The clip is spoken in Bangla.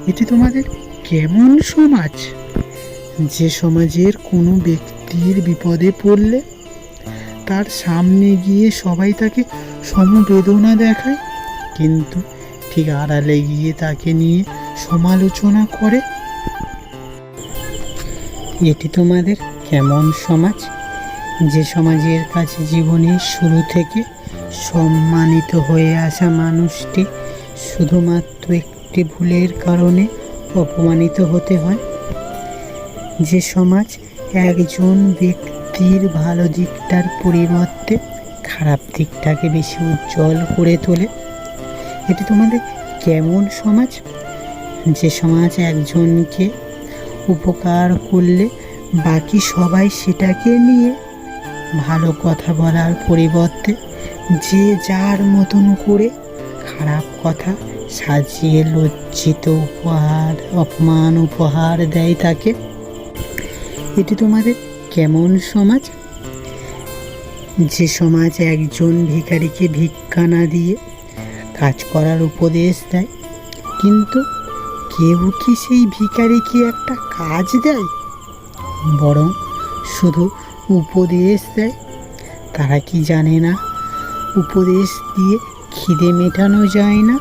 এটি তোমাদের কেমন সমাজ? যে সমাজের কোনো ব্যক্তির বিপদে পড়লে তার সামনে গিয়ে সবাই তাকে সমবেদনা দেখায়, কিন্তু ঠিক আড়ালে গিয়ে তাকে নিয়ে সমালোচনা করে। এটি তোমাদের কেমন সমাজ? যে সমাজের কাছে জীবনের শুরু থেকে সম্মানিত হয়ে আসা মানুষটি শুধুমাত্র একটি ভুলের কারণে অপমানিত হতে হয়। যে সমাজ একজন ব্যক্তির ভালো দিকটার পরিবর্তে খারাপ দিকটাকে বেশি উজ্জ্বল করে তোলে। এটি তোমাদের কেমন সমাজ? যে সমাজ একজনকে উপকার করলে বাকি সবাই সেটাকে নিয়ে ভালো কথা বলার পরিবর্তে যে যার মতন করে খারাপ কথা সাজিয়ে লজ্জিত অপমান উপহার দেয় তাকে। এটি তোমাদের কেমন সমাজ? যে সমাজ একজন ভিখারিকে ভিক্ষা না দিয়ে কাজ করার উপদেশ দেয়, কিন্তু কেউ কি সেই ভিখারিকে একটা কাজ দেয়, বরং শুধু উপদেশ দেয়? তারা কি জানে না উপদেশ দিয়ে খিদে মেটানো যায় না?